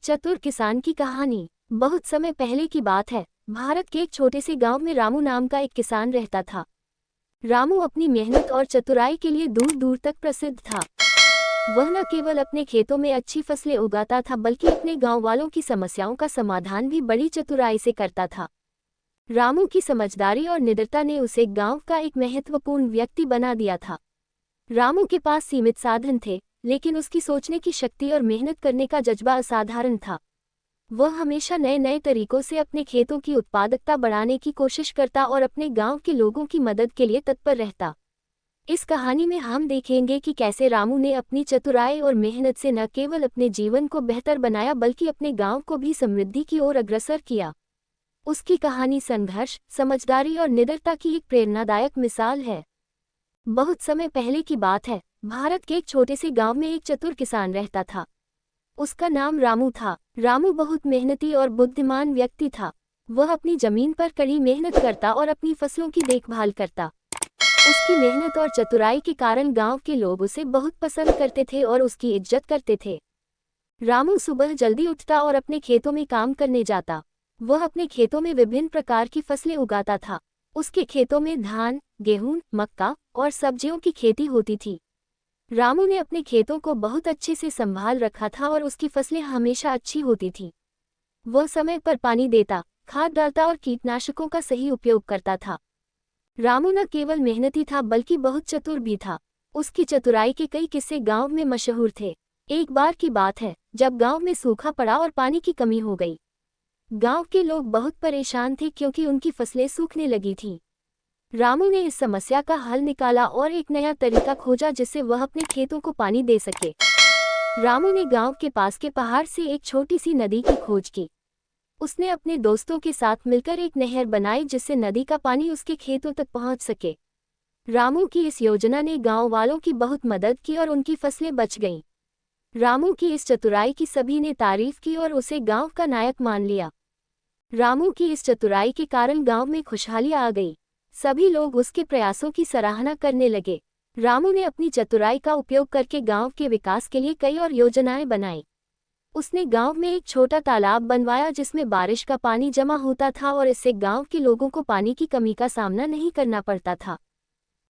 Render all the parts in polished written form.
चतुर किसान की कहानी। बहुत समय पहले की बात है। भारत के एक छोटे से गांव में रामू नाम का एक किसान रहता था। रामू अपनी मेहनत और चतुराई के लिए दूर दूर तक प्रसिद्ध था। वह न केवल अपने खेतों में अच्छी फसलें उगाता था बल्कि अपने गांव वालों की समस्याओं का समाधान भी बड़ी चतुराई से करता था। रामू की समझदारी और निडरता ने उसे गांव का एक महत्वपूर्ण व्यक्ति बना दिया था। रामू के पास सीमित साधन थे, लेकिन उसकी सोचने की शक्ति और मेहनत करने का जज्बा असाधारण था। वह हमेशा नए नए तरीकों से अपने खेतों की उत्पादकता बढ़ाने की कोशिश करता और अपने गांव के लोगों की मदद के लिए तत्पर रहता। इस कहानी में हम देखेंगे कि कैसे रामू ने अपनी चतुराई और मेहनत से न केवल अपने जीवन को बेहतर बनाया बल्कि अपने गांव को भी समृद्धि की ओर अग्रसर किया। उसकी कहानी संघर्ष, समझदारी और निडरता की एक प्रेरणादायक मिसाल है। बहुत समय पहले की बात है। भारत के एक छोटे से गांव में एक चतुर किसान रहता था। उसका नाम रामू था। रामू बहुत मेहनती और बुद्धिमान व्यक्ति था। वह अपनी जमीन पर कड़ी मेहनत करता और अपनी फसलों की देखभाल करता। उसकी मेहनत और चतुराई के कारण गांव के लोग उसे बहुत पसंद करते थे और उसकी इज्जत करते थे। रामू सुबह जल्दी उठता और अपने खेतों में काम करने जाता। वह अपने खेतों में विभिन्न प्रकार की फसलें उगाता था। उसके खेतों में धान, गेहूं, मक्का और सब्जियों की खेती होती थी। रामू ने अपने खेतों को बहुत अच्छे से संभाल रखा था और उसकी फसलें हमेशा अच्छी होती थीं। वह समय पर पानी देता, खाद डालता और कीटनाशकों का सही उपयोग करता था। रामू न केवल मेहनती था बल्कि बहुत चतुर भी था। उसकी चतुराई के कई किस्से गांव में मशहूर थे। एक बार की बात है जब गांव में सूखा पड़ा और पानी की कमी हो गई। गांव के लोग बहुत परेशान थे क्योंकि उनकी फसलें सूखने लगी थीं। रामू ने इस समस्या का हल निकाला और एक नया तरीका खोजा जिससे वह अपने खेतों को पानी दे सके। रामू ने गांव के पास के पहाड़ से एक छोटी सी नदी की खोज की। उसने अपने दोस्तों के साथ मिलकर एक नहर बनाई जिससे नदी का पानी उसके खेतों तक पहुंच सके। रामू की इस योजना ने गांव वालों की बहुत मदद की और उनकी फसलें बच गईं। रामू की इस चतुराई की सभी ने तारीफ की और उसे गांव का नायक मान लिया। रामू की इस चतुराई के कारण गांव में खुशहाली आ गई। सभी लोग उसके प्रयासों की सराहना करने लगे। रामू ने अपनी चतुराई का उपयोग करके गांव के विकास के लिए कई और योजनाएं बनाई। उसने गांव में एक छोटा तालाब बनवाया जिसमें बारिश का पानी जमा होता था और इससे गांव के लोगों को पानी की कमी का सामना नहीं करना पड़ता था।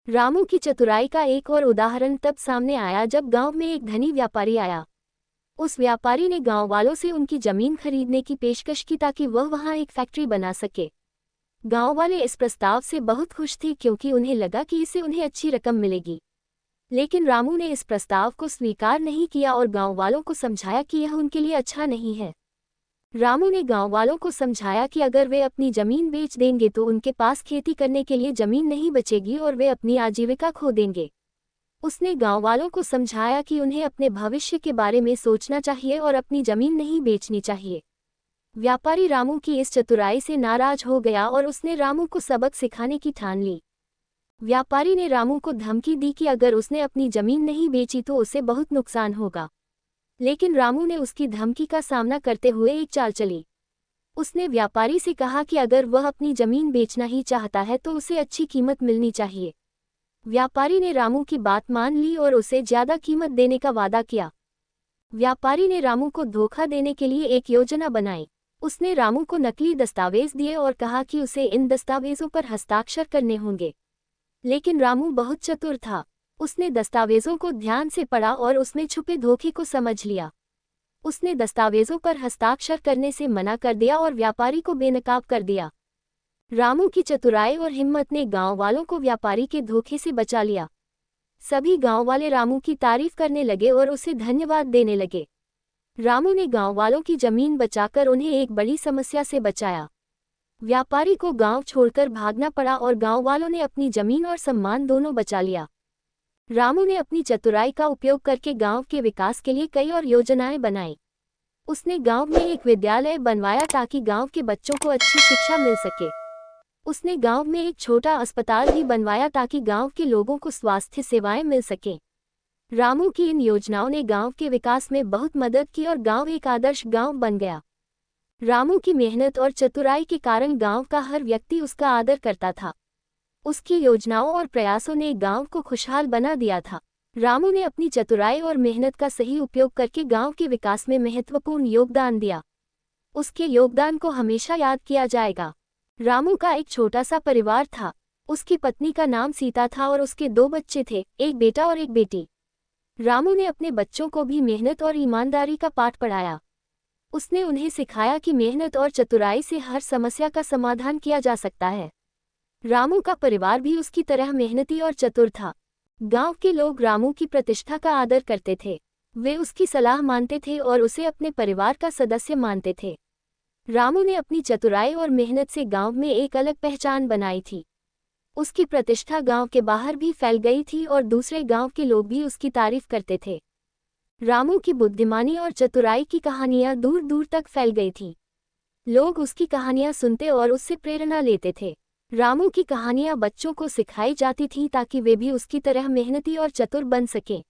रामू की चतुराई का एक और उदाहरण तब सामने आया जब गांव में एक धनी व्यापारी आया। उस व्यापारी ने गांव वालों से उनकी जमीन खरीदने की पेशकश की ताकि वह वहां एक फैक्ट्री बना सके। गांव वाले इस प्रस्ताव से बहुत खुश थे क्योंकि उन्हें लगा कि इससे उन्हें अच्छी रकम मिलेगी। लेकिन रामू ने इस प्रस्ताव को स्वीकार नहीं किया और गांव वालों को समझाया कि यह उनके लिए अच्छा नहीं है। रामू ने गांव वालों को समझाया कि अगर वे अपनी जमीन बेच देंगे तो उनके पास खेती करने के लिए जमीन नहीं बचेगी और वे अपनी आजीविका खो देंगे। उसने गांव वालों को समझाया कि उन्हें अपने भविष्य के बारे में सोचना चाहिए और अपनी जमीन नहीं बेचनी चाहिए। व्यापारी रामू की इस चतुराई से नाराज हो गया और उसने रामू को सबक सिखाने की ठान ली। व्यापारी ने रामू को धमकी दी कि अगर उसने अपनी जमीन नहीं बेची तो उसे बहुत नुकसान होगा। लेकिन रामू ने उसकी धमकी का सामना करते हुए एक चाल चली। उसने व्यापारी से कहा कि अगर वह अपनी जमीन बेचना ही चाहता है तो उसे अच्छी कीमत मिलनी चाहिए। व्यापारी ने रामू की बात मान ली और उसे ज्यादा कीमत देने का वादा किया। व्यापारी ने रामू को धोखा देने के लिए एक योजना बनाई। उसने रामू को नकली दस्तावेज दिए और कहा कि उसे इन दस्तावेजों पर हस्ताक्षर करने होंगे। लेकिन रामू बहुत चतुर था। उसने दस्तावेजों को ध्यान से पढ़ा और उसमें छुपे धोखे को समझ लिया। उसने दस्तावेजों पर हस्ताक्षर करने से मना कर दिया और व्यापारी को बेनकाब कर दिया। रामू की चतुराई और हिम्मत ने गांव वालों को व्यापारी के धोखे से बचा लिया। सभी गांव वाले रामू की तारीफ करने लगे और उसे धन्यवाद देने लगे। रामू ने गांव वालों की जमीन बचाकर उन्हें एक बड़ी समस्या से बचाया। व्यापारी को गांव छोड़कर भागना पड़ा और गांव वालों ने अपनी जमीन और सम्मान दोनों बचा लिया। रामू ने अपनी चतुराई का उपयोग करके गांव के विकास के लिए कई और योजनाएं बनाई। उसने गांव में एक विद्यालय बनवाया ताकि गांव के बच्चों को अच्छी शिक्षा मिल सके। उसने गांव में एक छोटा अस्पताल भी बनवाया ताकि गांव के लोगों को स्वास्थ्य सेवाएं मिल सकें। रामू की इन योजनाओं ने गांव के विकास में बहुत मदद की और गांव एक आदर्श गांव बन गया। रामू की मेहनत और चतुराई के कारण गांव का हर व्यक्ति उसका आदर करता था। उसकी योजनाओं और प्रयासों ने गांव को खुशहाल बना दिया था। रामू ने अपनी चतुराई और मेहनत का सही उपयोग करके गांव के विकास में महत्वपूर्ण योगदान दिया। उसके योगदान को हमेशा याद किया जाएगा। रामू का एक छोटा सा परिवार था। उसकी पत्नी का नाम सीता था और उसके 2 बच्चे थे, एक बेटा और एक बेटी। रामू ने अपने बच्चों को भी मेहनत और ईमानदारी का पाठ पढ़ाया। उसने उन्हें सिखाया कि मेहनत और चतुराई से हर समस्या का समाधान किया जा सकता है। रामू का परिवार भी उसकी तरह मेहनती और चतुर था। गांव के लोग रामू की प्रतिष्ठा का आदर करते थे। वे उसकी सलाह मानते थे और उसे अपने परिवार का सदस्य मानते थे। रामू ने अपनी चतुराई और मेहनत से गांव में एक अलग पहचान बनाई थी। उसकी प्रतिष्ठा गांव के बाहर भी फैल गई थी और दूसरे गांव के लोग भी उसकी तारीफ करते थे। रामू की बुद्धिमानी और चतुराई की कहानियां दूर दूर तक फैल गई थीं। लोग उसकी कहानियां सुनते और उससे प्रेरणा लेते थे। रामू की कहानियां बच्चों को सिखाई जाती थीं ताकि वे भी उसकी तरह मेहनती और चतुर बन सकें।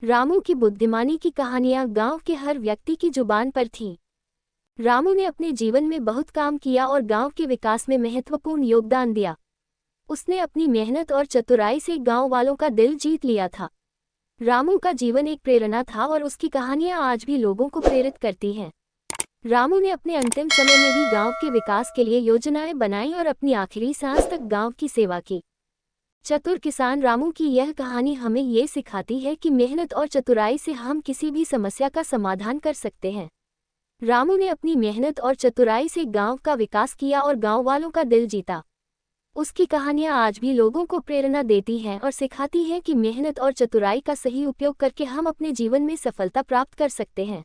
रामू की बुद्धिमानी की कहानियां गांव के हर व्यक्ति की जुबान पर थीं। रामू ने अपने जीवन में बहुत काम किया और गांव के विकास में महत्वपूर्ण योगदान दिया। उसने अपनी मेहनत और चतुराई से गांव वालों का दिल जीत लिया था। रामू का जीवन एक प्रेरणा था और उसकी कहानियां आज भी लोगों को प्रेरित करती हैं। रामू ने अपने अंतिम समय में भी गांव के विकास के लिए योजनाएं बनाई और अपनी आखिरी सांस तक गांव की सेवा की। चतुर किसान रामू की यह कहानी हमें ये सिखाती है कि मेहनत और चतुराई से हम किसी भी समस्या का समाधान कर सकते हैं। रामू ने अपनी मेहनत और चतुराई से गांव का विकास किया और गांव वालों का दिल जीता। उसकी कहानियां आज भी लोगों को प्रेरणा देती हैं और सिखाती हैं कि मेहनत और चतुराई का सही उपयोग करके हम अपने जीवन में सफलता प्राप्त कर सकते हैं।